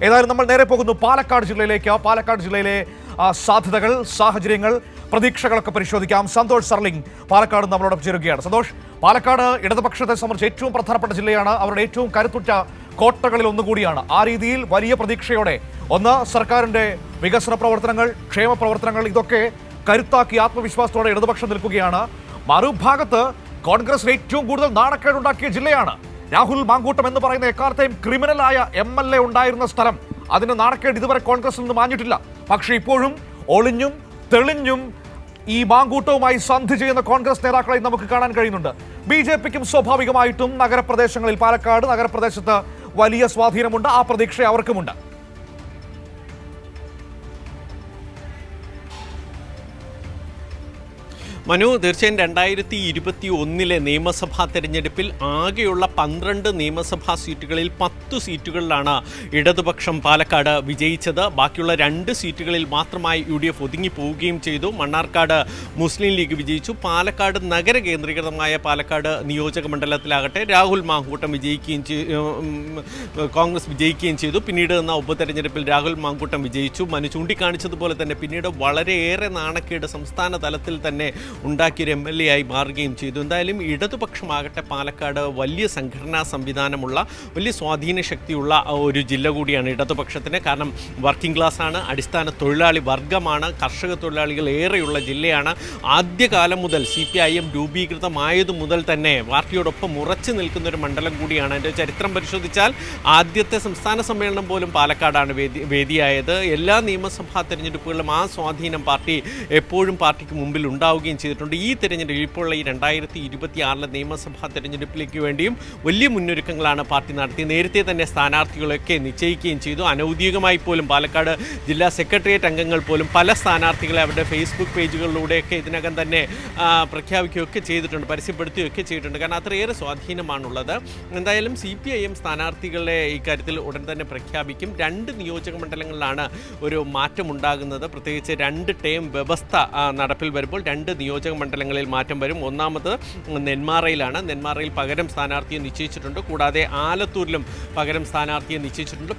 ഏതായാലും നമ്മൾ നേരെ പോകുന്നു പാലക്കാട് ജില്ലയിലേക്ക്. പാലക്കാട് ജില്ലയിലെ സാധ്യതകൾ, സാഹചര്യങ്ങൾ, പ്രതീക്ഷകളൊക്കെ പരിശോധിക്കാം. സന്തോഷ് സർലിംഗ് പാലക്കാട് നമ്മളോടൊപ്പം ചേരുകയാണ്. സന്തോഷ്, പാലക്കാട് ഇടതുപക്ഷത്തെ സംബന്ധിച്ച് ഏറ്റവും പ്രധാനപ്പെട്ട ജില്ലയാണ്. അവരുടെ ഏറ്റവും കരുത്തുറ്റ കോട്ടകളിൽ ഒന്നുകൂടിയാണ്. ആ രീതിയിൽ വലിയ പ്രതീക്ഷയോടെ ഒന്ന് സർക്കാരിന്റെ വികസന പ്രവർത്തനങ്ങൾ, ക്ഷേമ പ്രവർത്തനങ്ങൾ ഇതൊക്കെ കരുത്താക്കി ആത്മവിശ്വാസത്തോടെ ഇടതുപക്ഷം നിൽക്കുകയാണ്. മറുഭാഗത്ത് കോൺഗ്രസിന് ഏറ്റവും കൂടുതൽ നാണക്കേടുണ്ടാക്കിയ ജില്ലയാണ്. രാഹുൽ മാങ്കൂട്ടം എന്ന് പറയുന്ന എക്കാലത്തെയും ക്രിമിനലായ MLA ഉണ്ടായിരുന്ന സ്ഥലം. അതിന് നാണക്കേട് ഇതുവരെ കോൺഗ്രസിൽ നിന്ന് മാഞ്ഞിട്ടില്ല. പക്ഷേ ഇപ്പോഴും ഒളിഞ്ഞും തെളിഞ്ഞും ഈ മാങ്കൂട്ടവുമായി സന്ധി ചെയ്യുന്ന കോൺഗ്രസ് നേതാക്കളെ നമുക്ക് കാണാൻ കഴിയുന്നുണ്ട്. BJPക്കും സ്വാഭാവികമായിട്ടും നഗരപ്രദേശങ്ങളിൽ, പാലക്കാട് നഗരപ്രദേശത്ത് വലിയ സ്വാധീനമുണ്ട്. ആ പ്രതീക്ഷ അവർക്കുമുണ്ട്. മനു, തീർച്ചയായും 2021 നിയമസഭാ തെരഞ്ഞെടുപ്പിൽ ആകെയുള്ള 12 നിയമസഭാ സീറ്റുകളിൽ 10 സീറ്റുകളിലാണ് ഇടതുപക്ഷം പാലക്കാട് വിജയിച്ചത്. ബാക്കിയുള്ള 2 സീറ്റുകളിൽ മാത്രമായി UDF ഒതുങ്ങിപ്പോവുകയും ചെയ്തു. മണ്ണാർക്കാട് മുസ്ലിം ലീഗ് വിജയിച്ചു. പാലക്കാട് നഗര കേന്ദ്രീകൃതമായ പാലക്കാട് നിയോജക മണ്ഡലത്തിലാകട്ടെ രാഹുൽ മാങ്കൂട്ടം കോൺഗ്രസ് വിജയിക്കുകയും ചെയ്തു. പിന്നീട് എന്ന ഉപതെരഞ്ഞെടുപ്പിൽ രാഹുൽ മാങ്കൂട്ടം വിജയിച്ചു. മനു ചൂണ്ടിക്കാണിച്ചതുപോലെ തന്നെ പിന്നീട് വളരെയേറെ നാണക്കേട് സംസ്ഥാന തലത്തിൽ തന്നെ ഉണ്ടാക്കിയൊരു MLA ആയി മാറുകയും ചെയ്തു. എന്തായാലും ഇടതുപക്ഷമാകട്ടെ പാലക്കാട് വലിയ സംഘടനാ സംവിധാനമുള്ള, വലിയ സ്വാധീന ശക്തിയുള്ള ഒരു ജില്ല കൂടിയാണ് ഇടതുപക്ഷത്തിന്. കാരണം വർക്കിംഗ് ക്ലാസ് ആണ്, അടിസ്ഥാന തൊഴിലാളി വർഗമാണ്, കർഷക തൊഴിലാളികൾ ഏറെയുള്ള ജില്ലയാണ്. ആദ്യകാലം മുതൽ CPIM രൂപീകൃതമായതു മുതൽ തന്നെ പാർട്ടിയോടൊപ്പം ഉറച്ചു നിൽക്കുന്നൊരു മണ്ഡലം കൂടിയാണ്. അതിൻ്റെ ചരിത്രം പരിശോധിച്ചാൽ ആദ്യത്തെ സംസ്ഥാന സമ്മേളനം പോലും പാലക്കാടാണ് വേദിയായത്. എല്ലാ നിയമസഭാ തെരഞ്ഞെടുപ്പുകളിലും ആ സ്വാധീനം പാർട്ടി എപ്പോഴും പാർട്ടിക്ക് മുമ്പിൽ ഉണ്ടാവുകയും ചെയ്തിട്ടുണ്ട്. ഈ തെരഞ്ഞെടുപ്പ് ഇപ്പോഴുള്ള ഈ 2026 നിയമസഭാ തെരഞ്ഞെടുപ്പിലേക്ക് വേണ്ടിയും വലിയ മുന്നൊരുക്കങ്ങളാണ് പാർട്ടി നടത്തി. നേരത്തെ തന്നെ സ്ഥാനാർത്ഥികളൊക്കെ നിശ്ചയിക്കുകയും ചെയ്തു. അനൗദ്യോഗികമായി പോലും പാലക്കാട് ജില്ലാ സെക്രട്ടേറിയറ്റ് അംഗങ്ങൾ പോലും പല സ്ഥാനാർത്ഥികളെ അവരുടെ ഫേസ്ബുക്ക് പേജുകളിലൂടെയൊക്കെ ഇതിനകം തന്നെ പ്രഖ്യാപിക്കുകയൊക്കെ ചെയ്തിട്ടുണ്ട്, പരസ്യപ്പെടുത്തുകയൊക്കെ ചെയ്തിട്ടുണ്ട്. കാരണം അത്രയേറെ സ്വാധീനമാണുള്ളത്. എന്തായാലും CPIM സ്ഥാനാർത്ഥികളെ ഇക്കാര്യത്തിൽ ഉടൻ തന്നെ പ്രഖ്യാപിക്കും. 2 നിയോജക മണ്ഡലങ്ങളിലാണ് ഒരു മാറ്റമുണ്ടാകുന്നത്. പ്രത്യേകിച്ച് 2 ടേം വ്യവസ്ഥ നടപ്പിൽ വരുമ്പോൾ 2 നിയോജക മണ്ഡലങ്ങളിൽ മാറ്റം വരും. ഒന്നാമത് നെന്മാറയിലാണ്. നെന്മാറയിൽ പകരം സ്ഥാനാർത്ഥിയെ നിശ്ചയിച്ചിട്ടുണ്ട്. കൂടാതെ ആലത്തൂരിലും പകരം സ്ഥാനാർത്ഥിയെ നിശ്ചയിച്ചിട്ടുണ്ട്.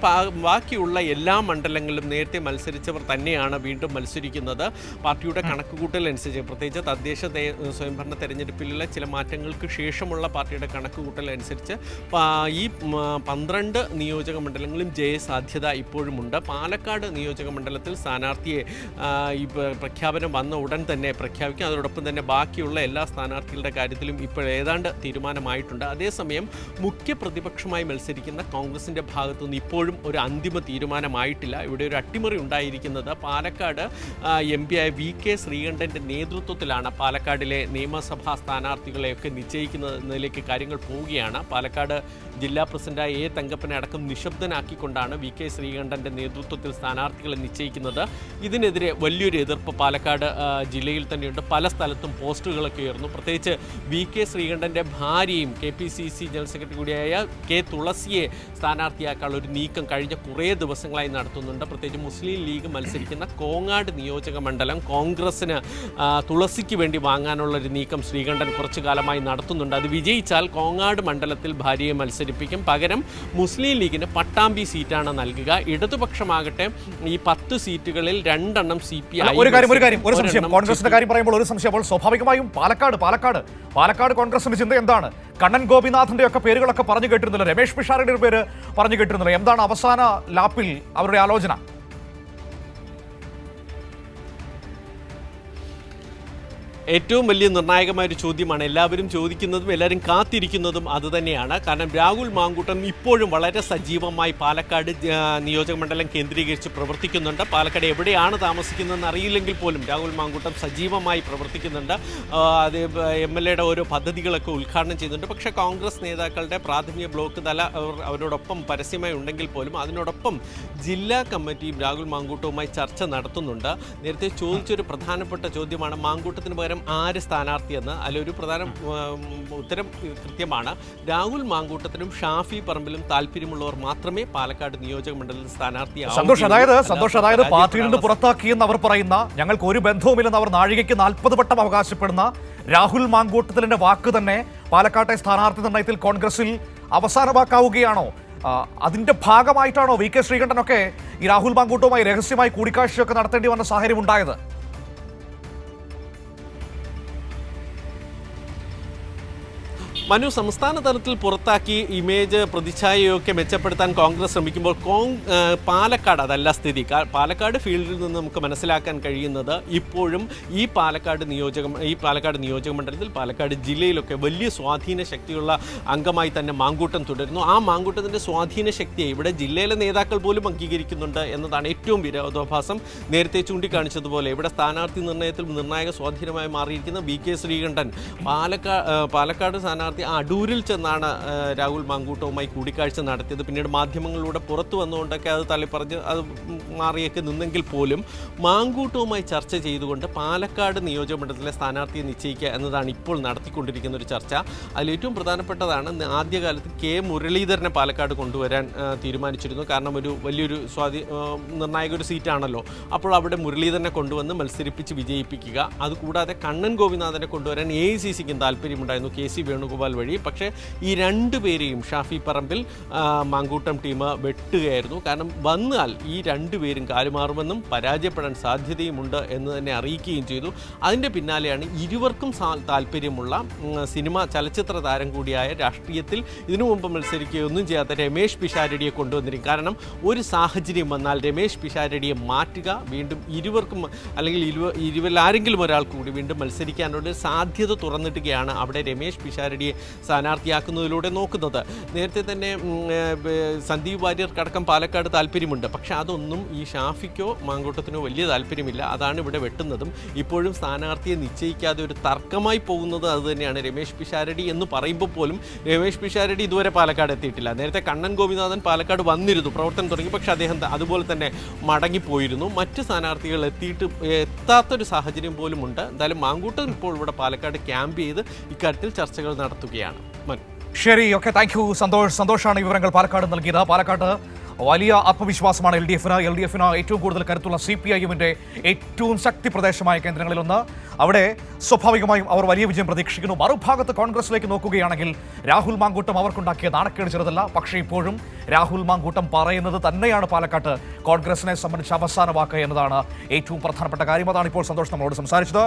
ബാക്കിയുള്ള എല്ലാ മണ്ഡലങ്ങളിലും നേരത്തെ മത്സരിച്ചവർ തന്നെയാണ് വീണ്ടും മത്സരിക്കുന്നത്. പാർട്ടിയുടെ കണക്കുകൂട്ടലനുസരിച്ച്, പ്രത്യേകിച്ച് തദ്ദേശ സ്വയംഭരണ തെരഞ്ഞെടുപ്പിലുള്ള ചില മാറ്റങ്ങൾക്ക് ശേഷമുള്ള പാർട്ടിയുടെ കണക്കുകൂട്ടലനുസരിച്ച് ഈ 12 നിയോജക മണ്ഡലങ്ങളിലും ജയസാധ്യത ഇപ്പോഴുമുണ്ട്. പാലക്കാട് നിയോജക മണ്ഡലത്തിൽ സ്ഥാനാർത്ഥിയെ ഈ പ്രഖ്യാപനം വന്ന ഉടൻ തന്നെ പ്രഖ്യാപിക്കും. അതോടൊപ്പം തന്നെ ബാക്കിയുള്ള എല്ലാ സ്ഥാനാർത്ഥികളുടെ കാര്യത്തിലും ഇപ്പോൾ ഏതാണ്ട് തീരുമാനമായിട്ടുണ്ട്. അതേസമയം മുഖ്യ പ്രതിപക്ഷമായി മത്സരിക്കുന്ന കോൺഗ്രസിൻ്റെ ഭാഗത്തുനിന്ന് ഇപ്പോഴും ഒരു അന്തിമ തീരുമാനമായിട്ടില്ല. ഇവിടെ ഒരു അട്ടിമറി ഉണ്ടായിരിക്കുന്നത് പാലക്കാട് MP ആയ VK ശ്രീകണ്ഠൻ്റെ നേതൃത്വത്തിലാണ്. പാലക്കാടിലെ നിയമസഭാ സ്ഥാനാർത്ഥികളെയൊക്കെ നിശ്ചയിക്കുന്നതിലേക്ക് കാര്യങ്ങൾ പോവുകയാണ്. പാലക്കാട് ജില്ലാ പ്രസിഡന്റായ A തങ്കപ്പനെ അടക്കം നിശബ്ദനാക്കിക്കൊണ്ടാണ് VK ശ്രീകണ്ഠൻ്റെ നേതൃത്വത്തിൽ സ്ഥാനാർത്ഥികളെ നിശ്ചയിക്കുന്നത്. ഇതിനെതിരെ വലിയൊരു എതിർപ്പ് പാലക്കാട് ജില്ലയിൽ തന്നെയുണ്ട്. പല സ്ഥലത്തും പോസ്റ്ററുകളൊക്കെ ഉയർന്നു. പ്രത്യേകിച്ച് VK ശ്രീകണ്ഠൻ്റെ ഭാര്യയും KPCC ജനറൽ സെക്രട്ടറി കൂടിയായ K തുളസിയെ സ്ഥാനാർത്ഥിയാക്കാനുള്ള ഒരു നീക്കം കഴിഞ്ഞ കുറേ ദിവസങ്ങളായി നടത്തുന്നുണ്ട്. പ്രത്യേകിച്ച് മുസ്ലിം ലീഗ് മത്സരിക്കുന്ന കോങ്ങാട് നിയോജക മണ്ഡലം കോൺഗ്രസിന് തുളസിക്ക് വേണ്ടി വാങ്ങാനുള്ളൊരു നീക്കം ശ്രീകണ്ഠൻ കുറച്ചു കാലമായി നടത്തുന്നുണ്ട്. അത് വിജയിച്ചാൽ കോങ്ങാട് മണ്ഡലത്തിൽ ഭാര്യയെ മത്സരിപ്പിക്കും. പകരം മുസ്ലിം ലീഗിന് പട്ടാമ്പി സീറ്റാണ് നൽകുക. ഇടതുപക്ഷമാകട്ടെ ഈ 10 സീറ്റുകളിൽ 2 CPI. കോൺഗ്രസിന്റെ കാര്യം പറയുമ്പോൾ ഒരു സംശയം. അപ്പോൾ സ്വാഭാവികമായും പാലക്കാട് കോൺഗ്രസിന്റെ ചിന്ത എന്താണ്? കണ്ണൻ ഗോപിനാഥിന്റെ ഒക്കെ പേരുകളൊക്കെ പറഞ്ഞു കേട്ടിരുന്നല്ലോ, രമേഷ് പിഷാരടിയുടെ പേര് പറഞ്ഞു കേട്ടിരുന്നല്ലോ. എന്താണ് അവസാന ലാപ്പിൽ അവരുടെ ആലോചന? ഏറ്റവും വലിയ നിർണായകമായൊരു ചോദ്യമാണ്. എല്ലാവരും ചോദിക്കുന്നതും എല്ലാവരും കാത്തിരിക്കുന്നതും അതുതന്നെയാണ്. കാരണം രാഹുൽ മാങ്കൂട്ടം ഇപ്പോഴും വളരെ സജീവമായി പാലക്കാട് നിയോജക മണ്ഡലം കേന്ദ്രീകരിച്ച് പ്രവർത്തിക്കുന്നുണ്ട്. പാലക്കാട് എവിടെയാണ് താമസിക്കുന്നതെന്ന് അറിയില്ലെങ്കിൽ പോലും രാഹുൽ മാങ്കൂട്ടം സജീവമായി പ്രവർത്തിക്കുന്നുണ്ട്. അത് MLAയുടെ ഓരോ പദ്ധതികളൊക്കെ ഉദ്ഘാടനം ചെയ്യുന്നുണ്ട്. പക്ഷേ കോൺഗ്രസ് നേതാക്കളുടെ പ്രാഥമിക ബ്ലോക്ക് തല അവരോടൊപ്പം പരസ്യമായി ഉണ്ടെങ്കിൽ പോലും അതിനോടൊപ്പം ജില്ലാ കമ്മിറ്റിയും രാഹുൽ മാങ്കൂട്ടവുമായി ചർച്ച നടത്തുന്നുണ്ട്. നേരത്തെ ചോദിച്ചൊരു പ്രധാനപ്പെട്ട ചോദ്യമാണ് മാങ്കൂട്ടത്തിന് പകരം ആര് സ്ഥാനാർത്ഥിയെന്ന്. അതിലൊരു പ്രധാന ഉത്തരം കൃത്യമാണ്. രാഹുൽ മാങ്കൂട്ടത്തിനും ഷാഫി പറമ്പിലും താല്പര്യമുള്ളവർ മാത്രമേ പാലക്കാട് നിയോജക മണ്ഡലത്തിൽ സ്ഥാനാർത്ഥിയാവൂ. സന്തോഷ്, അതായത് പാർട്ടിയിൽ നിന്ന് പുറത്താക്കിയെന്ന് അവർ പറയുന്ന, ഞങ്ങൾക്ക് ഒരു ബന്ധവുമില്ലെന്ന് അവർ നാഴികയ്ക്ക് 40 വട്ടം അവകാശപ്പെടുന്ന രാഹുൽ മാങ്കൂട്ടത്തിലിന്റെ വാക്ക് തന്നെ പാലക്കാട്ടെ സ്ഥാനാർത്ഥി നിർണയത്തിൽ കോൺഗ്രസിൽ അവസാന വാക്കാവുകയാണോ? അതിന്റെ ഭാഗമായിട്ടാണോ വി കെ ശ്രീകണ്ഠനൊക്കെ ഈ രാഹുൽ മാങ്കൂട്ടവുമായി രഹസ്യമായി കൂടിക്കാഴ്ചയൊക്കെ നടത്തേണ്ടി വന്ന സാഹചര്യം ഉണ്ടായത്? മനു, സംസ്ഥാന തലത്തിൽ പുറത്താക്കി ഇമേജ് പ്രതിച്ഛായയൊക്കെ മെച്ചപ്പെടുത്താൻ കോൺഗ്രസ് ശ്രമിക്കുമ്പോൾ പാലക്കാട് അതല്ല സ്ഥിതി. പാലക്കാട് ഫീൽഡിൽ നിന്ന് നമുക്ക് മനസ്സിലാക്കാൻ കഴിയുന്നത് ഇപ്പോഴും ഈ പാലക്കാട് നിയോജക മണ്ഡലത്തിൽ പാലക്കാട് ജില്ലയിലൊക്കെ വലിയ സ്വാധീന ശക്തിയുള്ള അംഗമായി തന്നെ മാങ്കൂട്ടം തുടരുന്നു. ആ മാങ്കൂട്ടത്തിൻ്റെ സ്വാധീന ശക്തിയെ ഇവിടെ ജില്ലയിലെ നേതാക്കൾ പോലും അംഗീകരിക്കുന്നുണ്ട് എന്നതാണ് ഏറ്റവും വിരോധാഭാസം. നേരത്തെ ചൂണ്ടിക്കാണിച്ചതുപോലെ ഇവിടെ സ്ഥാനാർത്ഥി നിർണ്ണയത്തിൽ നിർണായക സ്വാധീനമായി മാറിയിരിക്കുന്ന വി കെ ശ്രീകണ്ഠൻ പാലക്കാട് സ്ഥാനാർത്ഥി അടൂരിൽ ചെന്നാണ് രാഹുൽ മാങ്കൂട്ടവുമായി കൂടിക്കാഴ്ച നടത്തിയത്. പിന്നീട് മാധ്യമങ്ങളിലൂടെ പുറത്തു വന്നുകൊണ്ടൊക്കെ അത് തള്ളിപ്പറഞ്ഞ് അത് മാറിയൊക്കെ നിന്നെങ്കിൽ പോലും മാങ്കൂട്ടവുമായി ചർച്ച ചെയ്തുകൊണ്ട് പാലക്കാട് നിയോജകമണ്ഡലത്തിലെ സ്ഥാനാർത്ഥിയെ നിശ്ചയിക്കുക എന്നതാണ് ഇപ്പോൾ നടത്തിക്കൊണ്ടിരിക്കുന്ന ഒരു ചർച്ച. അതിലേറ്റവും പ്രധാനപ്പെട്ടതാണ് ആദ്യകാലത്ത് കെ മുരളീധരനെ പാലക്കാട് കൊണ്ടുവരാൻ തീരുമാനിച്ചിരുന്നു. കാരണം ഒരു വലിയൊരു നിർണായക ഒരു സീറ്റാണല്ലോ. അപ്പോൾ അവിടെ മുരളീധരനെ കൊണ്ടുവന്ന് മത്സരിപ്പിച്ച് വിജയിപ്പിക്കുക. അതുകൂടാതെ കണ്ണൻ ഗോപിനാഥനെ കൊണ്ടുവരാൻ AICCക്കും താല്പര്യമുണ്ടായിരുന്നു, KC വേണുഗോപാൽ വഴി. പക്ഷേ ഈ രണ്ടുപേരെയും ഷാഫി പറമ്പിൽ മാങ്കൂട്ടം ടീം വെട്ടുകയായിരുന്നു. കാരണം വന്നാൽ ഈ രണ്ടുപേരും കാലുമാറുമെന്നും പരാജയപ്പെടാൻ സാധ്യതയുമുണ്ട് എന്ന് തന്നെ അറിയിക്കുകയും ചെയ്തു. അതിൻ്റെ പിന്നാലെയാണ് ഇരുവർക്കും താല്പര്യമുള്ള ചലച്ചിത്ര താരം കൂടിയായ രാഷ്ട്രീയത്തിൽ ഇതിനു മുമ്പ് മത്സരിക്കുകയൊന്നും ചെയ്യാത്ത രമേശ് പിഷാരടിയെ കൊണ്ടുവന്നിരിക്കും. കാരണം ഒരു സാഹചര്യം വന്നാൽ രമേശ് പിഷാരടിയെ മാറ്റുക, വീണ്ടും ഇരുവർക്കും അല്ലെങ്കിൽ ഇരുവരിൽ ആരെങ്കിലും ഒരാൾ കൂടി വീണ്ടും മത്സരിക്കാനുള്ള സാധ്യത തുറന്നിട്ടുകയാണ് അവിടെ രമേശ് പിഷാരടിയെ സ്ഥാനാർത്ഥിയാക്കുന്നതിലൂടെ നോക്കുന്നത്. നേരത്തെ തന്നെ സന്ദീപ് വാര്യർക്കടക്കം പാലക്കാട് താല്പര്യമുണ്ട്. പക്ഷേ അതൊന്നും ഈ ഷാഫിക്കോ മാങ്കൂട്ടത്തിനോ വലിയ താല്പര്യമില്ല. അതാണ് ഇവിടെ വെട്ടുന്നതും. ഇപ്പോഴും സ്ഥാനാർത്ഥിയെ നിശ്ചയിക്കാതെ ഒരു തർക്കമായി പോകുന്നത് അതുതന്നെയാണ്. രമേശ് പിഷാരടി എന്ന് പറയുമ്പോൾ പോലും രമേശ് പിഷാരടി ഇതുവരെ പാലക്കാട് എത്തിയിട്ടില്ല. നേരത്തെ കണ്ണൻ ഗോപിനാഥൻ പാലക്കാട് വന്നിരുന്നു, പ്രവർത്തനം തുടങ്ങി. പക്ഷേ അദ്ദേഹം അതുപോലെ തന്നെ മടങ്ങിപ്പോയിരുന്നു. മറ്റ് സ്ഥാനാർത്ഥികൾ എത്താത്തൊരു സാഹചര്യം പോലും ഉണ്ട്. എന്തായാലും മാങ്കൂട്ടം ഇപ്പോൾ ഇവിടെ പാലക്കാട് ക്യാമ്പ് ചെയ്ത് ഇക്കാര്യത്തിൽ ചർച്ചകൾ നടത്തുകയാണ്. ശരി, ഓക്കെ, താങ്ക് യു സന്തോഷാണ് വിവരങ്ങൾ പാലക്കാട് നൽകിയത്. പാലക്കാട് വലിയ ആത്മവിശ്വാസമാണ് എൽ ഡി എഫിന് ഏറ്റവും കൂടുതൽ കരുത്തുള്ള CPIM-ന്റെ ഏറ്റവും ശക്തി പ്രദേശമായ കേന്ദ്രങ്ങളിലൊന്ന്. അവിടെ സ്വാഭാവികമായും അവർ വലിയ വിജയം പ്രതീക്ഷിക്കുന്നു. മറുഭാഗത്ത് കോൺഗ്രസിലേക്ക് നോക്കുകയാണെങ്കിൽ രാഹുൽ മാങ്കൂട്ടം അവർക്കുണ്ടാക്കിയ നാണക്കേട് ചെറുതല്ല. പക്ഷേ ഇപ്പോഴും രാഹുൽ മാങ്കൂട്ടം പറയുന്നത് തന്നെയാണ് പാലക്കാട്ട് കോൺഗ്രസിനെ സംബന്ധിച്ച് അവസാന വാക്ക് എന്നതാണ് ഏറ്റവും പ്രധാനപ്പെട്ട കാര്യം. അതാണ് ഇപ്പോൾ സന്തോഷ് നമ്മളോട് സംസാരിച്ചത്.